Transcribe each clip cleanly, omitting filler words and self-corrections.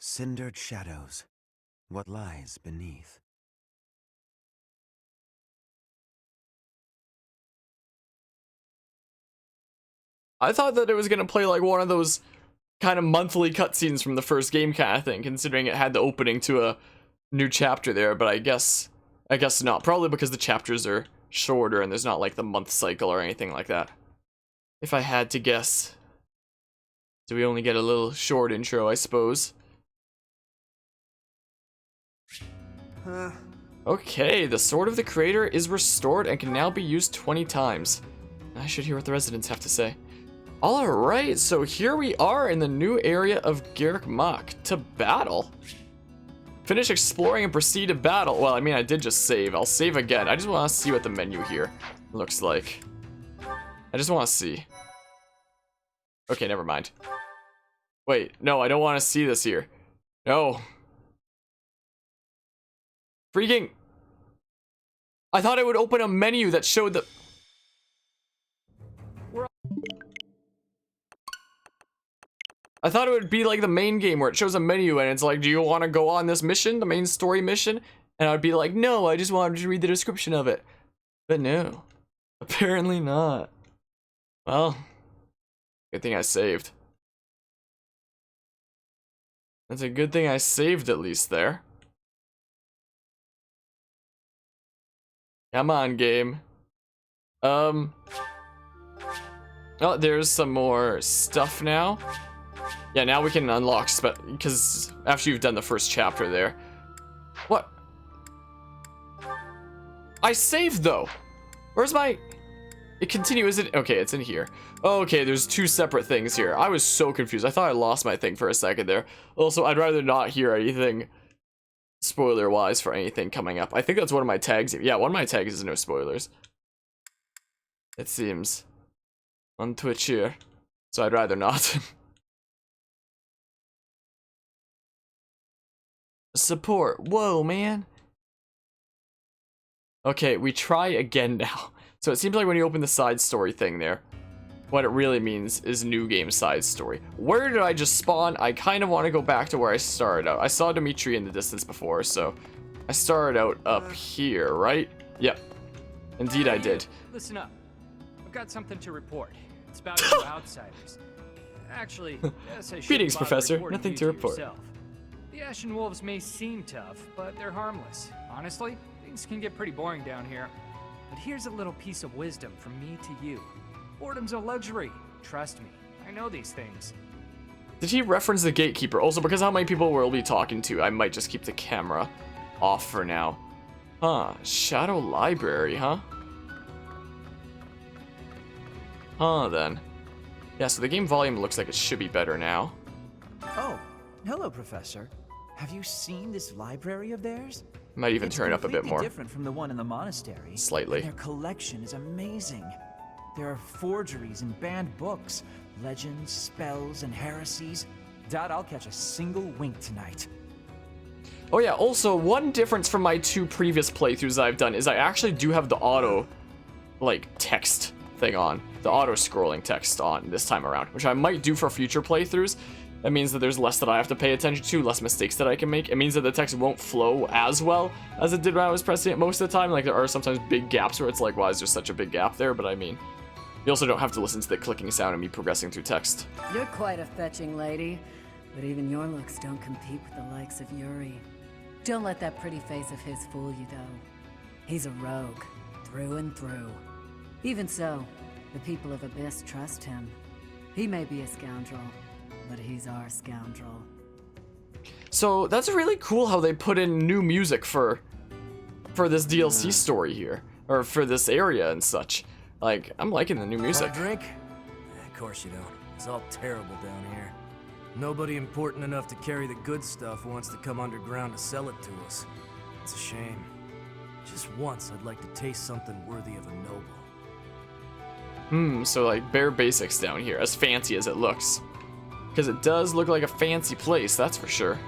Cindered shadows. What lies beneath? I thought that it was gonna play like one of those kind of monthly cutscenes from the first game kind of thing, considering it had the opening to a new chapter there, but I guess not. Probably because the chapters are shorter and there's not like the month cycle or anything like that. If I had to guess. So we only get a little short intro, I suppose. Okay, the Sword of the Creator is restored and can now be used 20 times. I should hear what the residents have to say. Alright, so here we are in the new area of Garrick Mach to battle. Finish exploring and proceed to battle. Well, I mean, I did just save. I'll save again. I just want to see what the menu here looks like. I just want to see. Okay, never mind. Wait, no, I don't want to see this here. No. Freaking... I thought it would open a menu that showed the... I thought it would be like the main game where it shows a menu and it's like, do you want to go on this mission, the main story mission? And I'd be like, no, I just wanted to read the description of it. But no, apparently not. Well, good thing I saved. That's a good thing I saved at least there. Come on, game. Oh, there's some more stuff now. Yeah, now we can unlock because after you've done the first chapter there. What? I saved though. Where's my... It continues. Is it? Okay, it's in here. Okay, there's two separate things here. I was so confused. I thought I lost my thing for a second there. Also, I'd rather not hear anything spoiler-wise for anything coming up. I think that's one of my tags. Yeah, one of my tags is no spoilers. It seems. On Twitch here. So I'd rather not. Support. Whoa, man. Okay, we try again now. So it seems like when you open the side story thing there, what it really means is new game side story. Where did I just spawn? I kind of want to go back to where I started out. I saw Dimitri in the distance before, so I started out up here, right? Yep. Indeed I did. Listen up. I've got something to report. It's about you outsiders. Actually, yes, I should Greetings, bother Professor. reporting Nothing you to report. yourself. The Ashen Wolves may seem tough, but they're harmless. Honestly, things can get pretty boring down here. But here's a little piece of wisdom from me to you. Boredom's a luxury. Trust me, I know these things. Did he reference the gatekeeper? Also, because how many people we'll be talking to, I might just keep the camera off for now. Huh, Shadow Library, huh? Huh, then. Yeah, so the game volume looks like it should be better now. Oh, hello, Professor. Have you seen this library of theirs? Might even turn it up a bit It's more. completely different from the one in the monastery. Slightly. And their collection is amazing. There are forgeries and banned books, legends, spells, and heresies. Doubt I'll catch a single wink tonight. Oh yeah, also, one difference from my two previous playthroughs I've done is I actually do have the auto, like, text thing on. The auto-scrolling text on this time around, which I might do for future playthroughs. That means that there's less that I have to pay attention to, less mistakes that I can make. It means that the text won't flow as well as it did when I was pressing it most of the time. Like, there are sometimes big gaps where it's like, why is there such a big gap there? But I mean, you also don't have to listen to the clicking sound of me progressing through text. You're quite a fetching lady, but even your looks don't compete with the likes of Yuri. Don't let that pretty face of his fool you, though. He's a rogue, through and through. Even so, the people of Abyss trust him. He may be a scoundrel, but he's our scoundrel. So that's really cool how they put in new music for this DLC story here, or for this area and such. Like, I'm liking the new music. Want a drink? Of course you don't. It's all terrible down here. Nobody important enough to carry the good stuff wants to come underground to sell it to us. It's a shame. Just once I'd like to taste something worthy of a noble. So like bare basics down here, as fancy as it looks. Because it does look like a fancy place, that's for sure.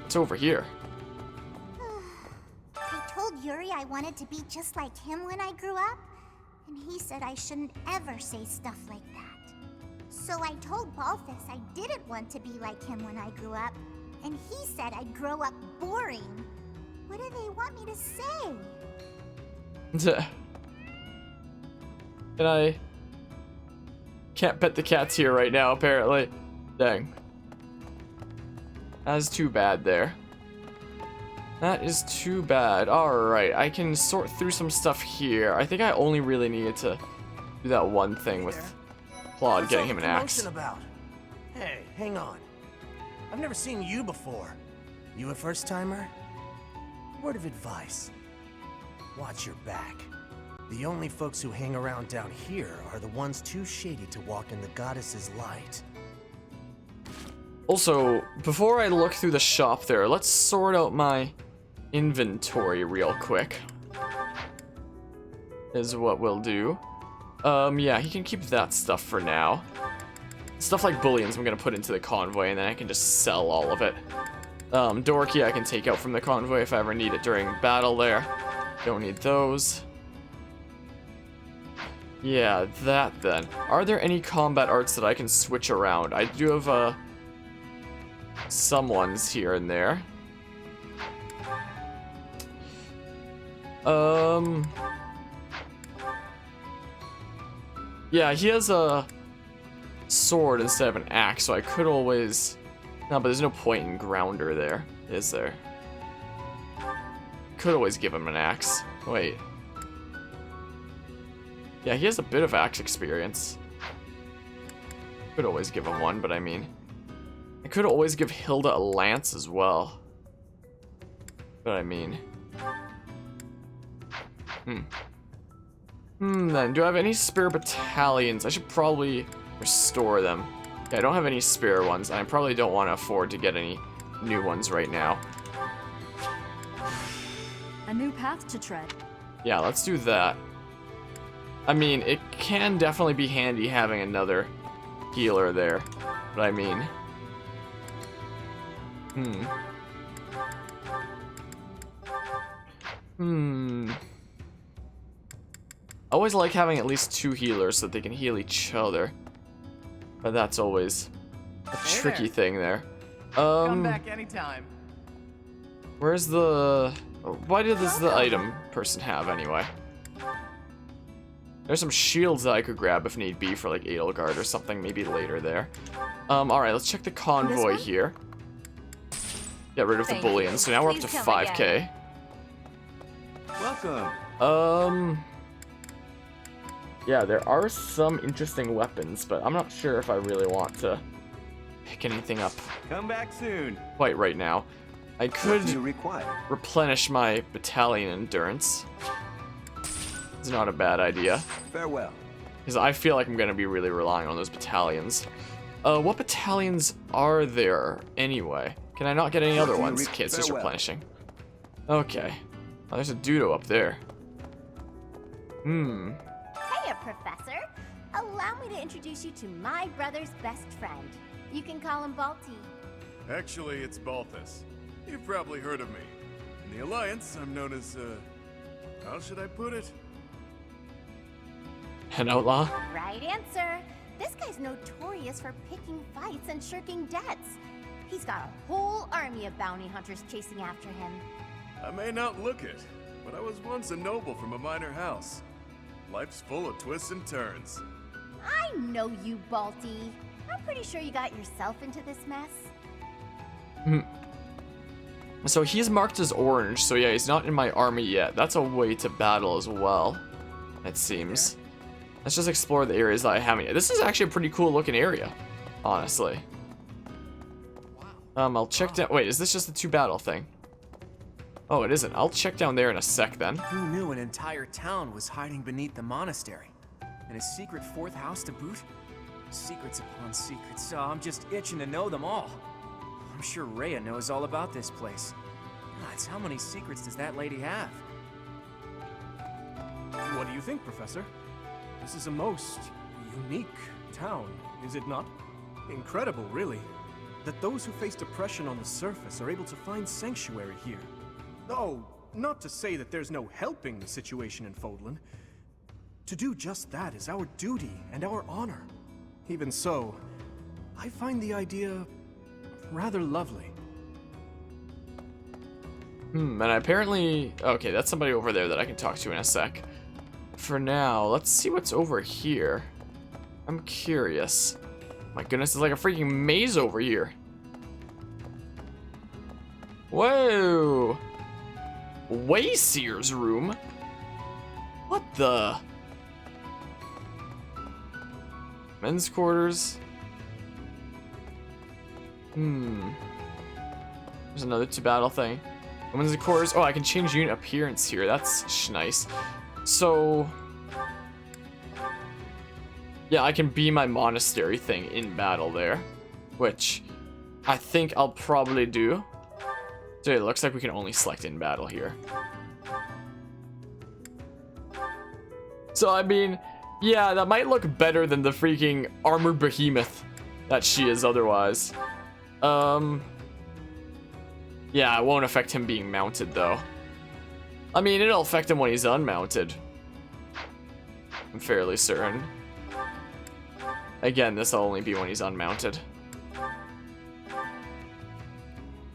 It's over here. I told Yuri I wanted to be just like him when I grew up, and he said I shouldn't ever say stuff like that. So I told Balthus I didn't want to be like him when I grew up, and he said I'd grow up boring. What do they want me to say? Can I... Can't pet the cats here right now, apparently. Dang. That's too bad there. That is too bad. Alright, I can sort through some stuff here. I think I only really needed to do that one thing with Claude, getting him an axe. About? Hey, hang on. I've never seen you before. You a first-timer? Word of advice. Watch your back. The only folks who hang around down here are the ones too shady to walk in the goddess's light. Also, before I look through the shop there, let's sort out my inventory real quick. Is what we'll do. Yeah, he can keep that stuff for now. Stuff like bullions I'm gonna put into the convoy, and then I can just sell all of it. Door key I can take out from the convoy if I ever need it during battle there. Don't need those. Yeah, that then. Are there any combat arts that I can switch around? I do have, some ones here and there. Yeah, he has a sword instead of an axe, so I could always... No, but there's no point in grounder there, is there? Could always give him an axe. Wait. Yeah, he has a bit of axe experience. Could always give him one, but I mean... I could always give Hilda a lance as well. But I mean... Then, do I have any spare battalions? I should probably restore them. Yeah, I don't have any spare ones, and I probably don't want to afford to get any new ones right now. A new path to tread. Yeah, let's do that. I mean, it can definitely be handy having another healer there, but I mean... I always like having at least 2 healers so that they can heal each other. But that's always a tricky thing there. Come back anytime. Where's the... Why does the item person have anyway? There's some shields that I could grab if need be for like Edelgard or something maybe later there. Alright, let's check the convoy here. Get rid of the bullion. So now we're up to 5k. Welcome. Yeah, there are some interesting weapons, but I'm not sure if I really want to pick anything up Come back soon. quite right now. I What could do you require? replenish my battalion endurance. It's not a bad idea, Farewell. because I feel like I'm going to be really relying on those battalions. What battalions are there anyway? Can I not get any What other do you ones? Okay, it's just farewell. replenishing. Okay. Oh, there's a Dudo up there. Hiya, Professor. Allow me to introduce you to my brother's best friend. You can call him Balti. Actually, it's Balthus. You've probably heard of me. In the Alliance, I'm known as, how should I put it? An outlaw? Right answer. This guy's notorious for picking fights and shirking debts. He's got a whole army of bounty hunters chasing after him. I may not look it, but I was once a noble from a minor house. Life's full of twists and turns. I know you, Balti. I'm pretty sure you got yourself into this mess. So he's marked as orange, so yeah, he's not in my army yet. That's a way to battle as well, it seems. Let's just explore the areas that I haven't yet. This is actually a pretty cool looking area, honestly. I'll check down. Wait, is this just the 2 battle thing? Oh, it isn't. I'll check down there in a sec then. Who knew an entire town was hiding beneath the monastery? And a secret 4th house to boot? Secrets upon secrets. Oh, I'm just itching to know them all. I'm sure Rhea knows all about this place. Gods, how many secrets does that lady have? What do you think, Professor? This is a most unique town, is it not? Incredible, really, that those who face depression on the surface are able to find sanctuary here. Oh, not to say that there's no helping the situation in Fodlan. To do just that is our duty and our honor. Even so, I find the idea rather lovely. And I apparently... Okay, that's somebody over there that I can talk to in a sec. For now, let's see what's over here. I'm curious. My goodness, it's like a freaking maze over here. Whoa! Wayseer's room? What the? Men's quarters? There's another to-battle thing. Women's quarters. Oh, I can change unit appearance here. That's nice. So... yeah, I can be my monastery thing in battle there. Which I think I'll probably do. So it looks like we can only select in battle here. So, I mean, yeah, that might look better than the freaking armored behemoth that she is otherwise. Yeah, it won't affect him being mounted, though. I mean, it'll affect him when he's unmounted. I'm fairly certain. Again, this will only be when he's unmounted.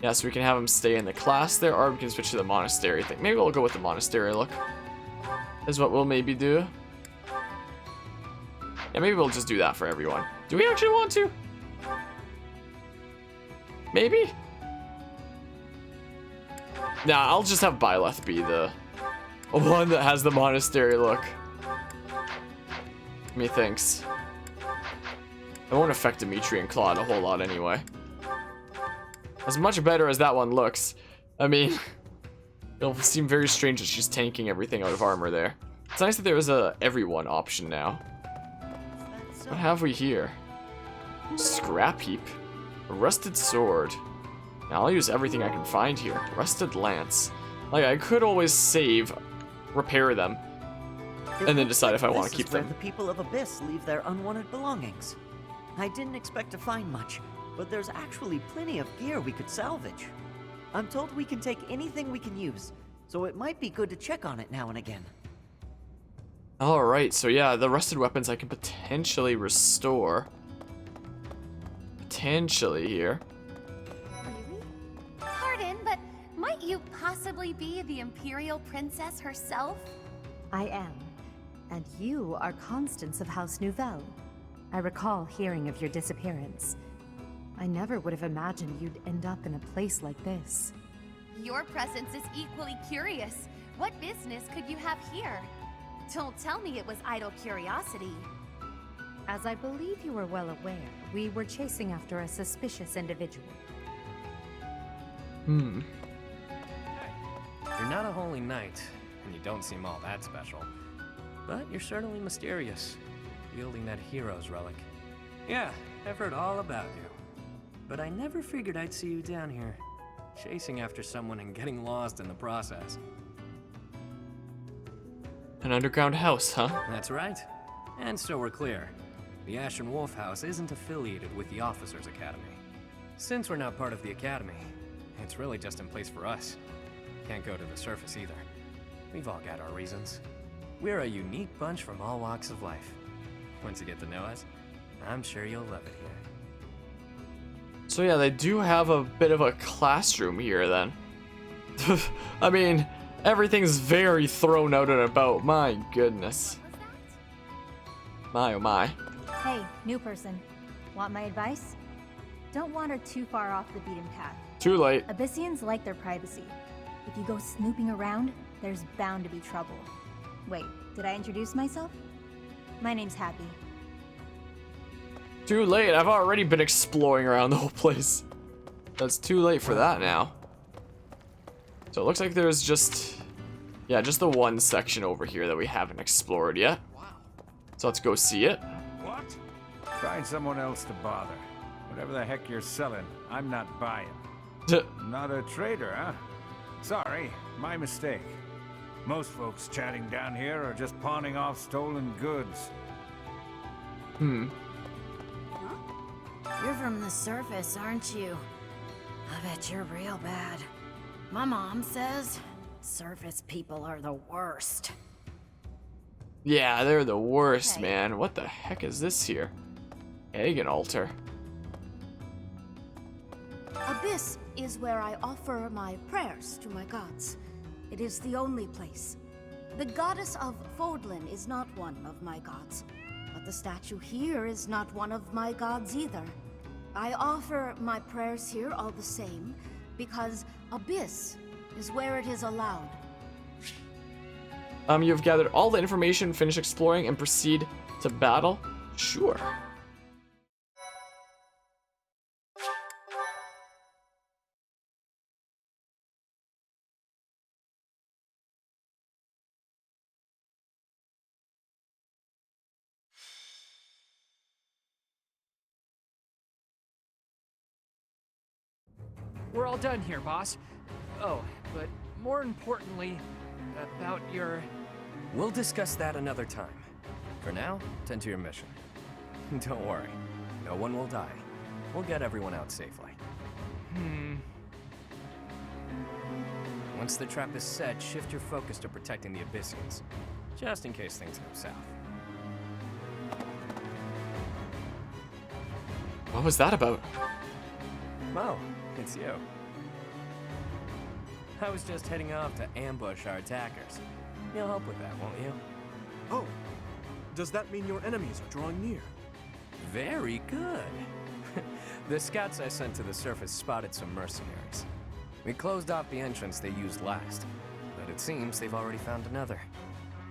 Yeah, so we can have him stay in the class there, or we can switch to the monastery thing. Maybe we'll go with the monastery look. Is what we'll maybe do. Yeah, maybe we'll just do that for everyone. Do we actually want to? Maybe? Nah, I'll just have Byleth be the one that has the monastery look. Methinks. It won't affect Dimitri and Claude a whole lot anyway. As much better as that one looks, I mean, it'll seem very strange that she's tanking everything out of armor there. It's nice that there is a everyone option now. What have we here? Scrap heap. A rusted sword. Now I'll use everything I can find here. Rusted lance. Like, I could always save, repair them, and then decide if I want to keep them. This is where the people of Abyss leave their unwanted belongings. I didn't expect to find much, but there's actually plenty of gear we could salvage. I'm told we can take anything we can use, so it might be good to check on it now and again. Alright, so yeah, the rusted weapons I can potentially restore. Potentially here. Really? Pardon, but might you possibly be the Imperial Princess herself? I am. And you are Constance of House Nouvelle. I recall hearing of your disappearance. I never would have imagined you'd end up in a place like this. Your presence is equally curious. What business could you have here? Don't tell me it was idle curiosity. As I believe you were well aware, we were chasing after a suspicious individual. You're not a holy knight, and you don't seem all that special. But you're certainly mysterious, wielding that hero's relic. Yeah, I've heard all about you. But I never figured I'd see you down here, chasing after someone and getting lost in the process. An underground house, huh? That's right. And so we're clear. The Ashen Wolf House isn't affiliated with the Officers Academy. Since we're not part of the Academy, it's really just in place for us. Can't go to the surface either. We've all got our reasons. We're a unique bunch from all walks of life. Once you get to know us, I'm sure you'll love it here. So yeah, they do have a bit of a classroom here then. I mean, everything's very thrown out and about. My goodness. My oh my. Hey, new person. Want my advice? Don't wander too far off the beaten path. Too late. Abyssians like their privacy. If you go snooping around, there's bound to be trouble. Wait, did I introduce myself? My name's Happy. Too late. I've already been exploring around the whole place. That's too late for that now. So it looks like there's just... yeah, just the one section over here that we haven't explored yet. So let's go see it. What? Find someone else to bother. Whatever the heck you're selling, I'm not buying. Not a trader, huh? Sorry, my mistake. Most folks chatting down here are just pawning off stolen goods. You're from the surface, aren't you? I bet you're real bad. My mom says surface people are the worst. Yeah, they're the worst, Okay. man. What the heck is this here? Pagan altar. Abyss is where I offer my prayers to my gods. It is the only place. The goddess of Fodlan is not one of my gods, but the statue here is not one of my gods either. I offer my prayers here all the same, because Abyss is where it is allowed. You have gathered all the information, finish exploring, and proceed to battle? Sure. We're all done here, boss. Oh, but more importantly, about your... We'll discuss that another time. For now, tend to your mission. Don't worry, no one will die. We'll get everyone out safely. Once the trap is set, shift your focus to protecting the Abyssians, just in case things go south. What was that about? Mo, it's you. I was just heading off to ambush our attackers. You'll help with that, won't you? Oh, does that mean your enemies are drawing near? Very good. The scouts I sent to the surface spotted some mercenaries. We closed off the entrance they used last, but it seems they've already found another.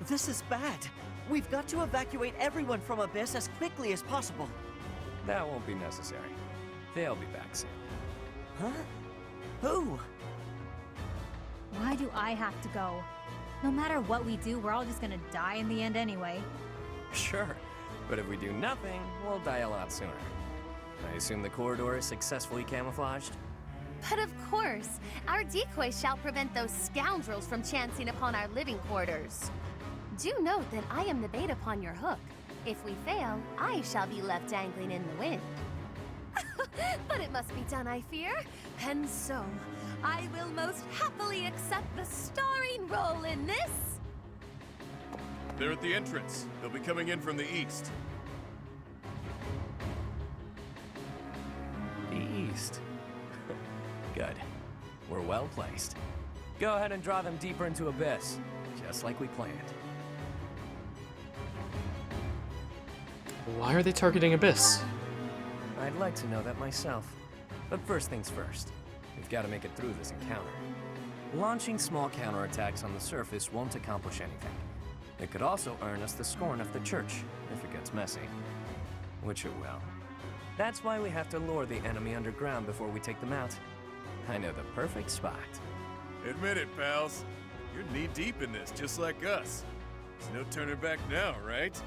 This is bad. We've got to evacuate everyone from Abyss as quickly as possible. That won't be necessary. They'll be back soon. Huh? Who? Why do I have to go? No matter what we do, we're all just gonna die in the end anyway. Sure, but if we do nothing, we'll die a lot sooner. I assume the corridor is successfully camouflaged? But of course, our decoy shall prevent those scoundrels from chancing upon our living quarters. Do note that I am the bait upon your hook. If we fail, I shall be left dangling in the wind. But it must be done, I fear. And so, I will most happily accept the starring role in this. They're at the entrance. They'll be coming in from the east. The east. Good. We're well placed. Go ahead and draw them deeper into Abyss, just like we planned. Why are they targeting Abyss? I'd like to know that myself. But first things first. We've got to make it through this encounter. Launching small counterattacks on the surface won't accomplish anything. It could also earn us the scorn of the church, if it gets messy. Which it will. That's why we have to lure the enemy underground before we take them out. I know the perfect spot. Admit it, pals. You're knee-deep in this, just like us. There's no turning back now, right?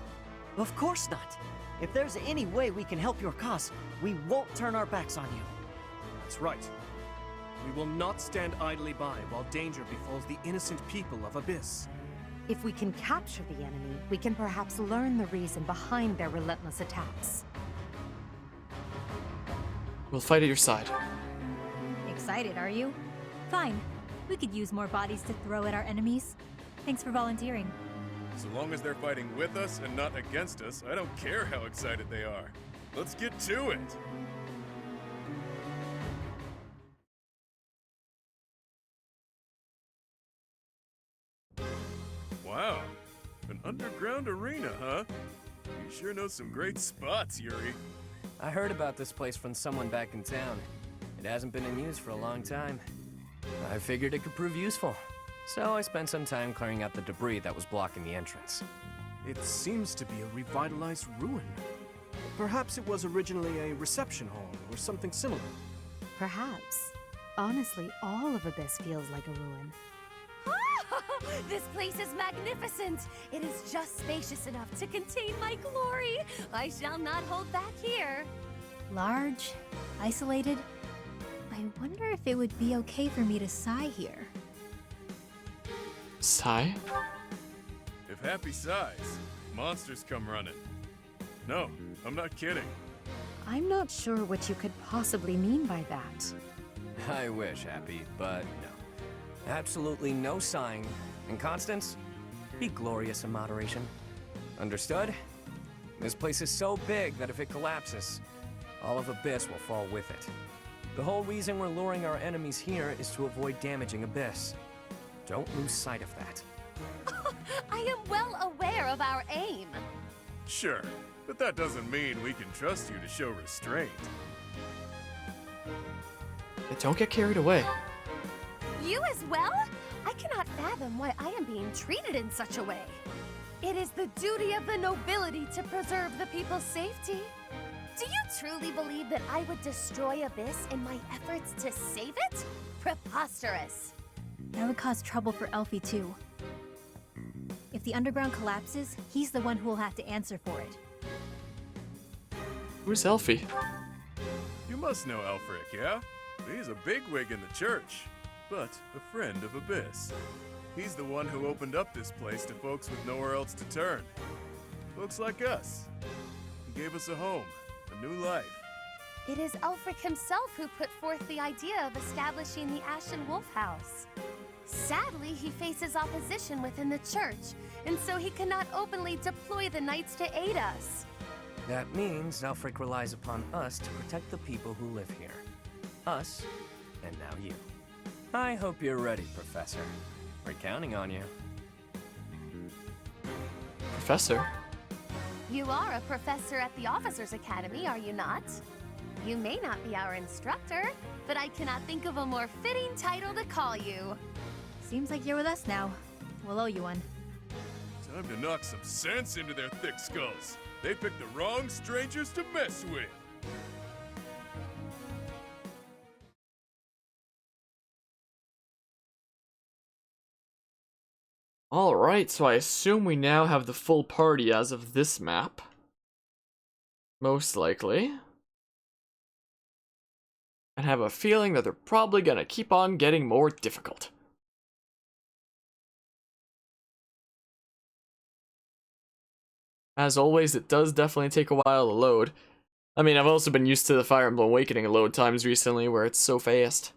Of course not. If there's any way we can help your cause, we won't turn our backs on you. That's right. We will not stand idly by while danger befalls the innocent people of Abyss. If we can capture the enemy, we can perhaps learn the reason behind their relentless attacks. We'll fight at your side. Excited, are you? Fine. We could use more bodies to throw at our enemies. Thanks for volunteering. So long as they're fighting with us and not against us, I don't care how excited they are. Let's get to it! Wow, an underground arena, huh? You sure know some great spots, Yuri. I heard about this place from someone back in town. It hasn't been in use for a long time. I figured it could prove useful. So I spent some time clearing out the debris that was blocking the entrance. It seems to be a revitalized ruin. Perhaps it was originally a reception hall or something similar. Perhaps. Honestly, all of Abyss feels like a ruin. This place is magnificent. It is just spacious enough to contain my glory. I shall not hold back here. Large, isolated. I wonder if it would be okay for me to sigh here. Sigh? If Happy sighs, monsters come running. No, I'm not kidding. I'm not sure what you could possibly mean by that. I wish, Happy, but no. Absolutely no sighing. And Constance, be glorious in moderation. Understood? This place is so big that if it collapses, all of Abyss will fall with it. The whole reason we're luring our enemies here is to avoid damaging Abyss. Don't lose sight of that. I am well aware of our aim. Sure, but that doesn't mean we can trust you to show restraint. Don't get carried away. You as well? I cannot fathom why I am being treated in such a way. It is the duty of the nobility to preserve the people's safety. Do you truly believe that I would destroy Abyss in my efforts to save it? Preposterous. That would cause trouble for Elfie too. If the underground collapses, he's the one who will have to answer for it. Who's Elfie? You must know Elfric, yeah? He's a bigwig in the church, but a friend of Abyss. He's the one who opened up this place to folks with nowhere else to turn. Folks like us. He gave us a home, a new life. It is Elfric himself who put forth the idea of establishing the Ashen Wolf House. Sadly, he faces opposition within the church, and so he cannot openly deploy the knights to aid us. That means Elfric relies upon us to protect the people who live here. Us, and now you. I hope you're ready, Professor. We're counting on you. Professor? You are a professor at the Officers Academy, are you not? You may not be our instructor, but I cannot think of a more fitting title to call you. Seems like you're with us now. We'll owe you one. Time to knock some sense into their thick skulls. They picked the wrong strangers to mess with. Alright, so I assume we now have the full party as of this map. Most likely. And have a feeling that they're probably gonna keep on getting more difficult. As always, it does definitely take a while to load. I mean, I've also been used to the Fire Emblem Awakening load times recently where it's so fast.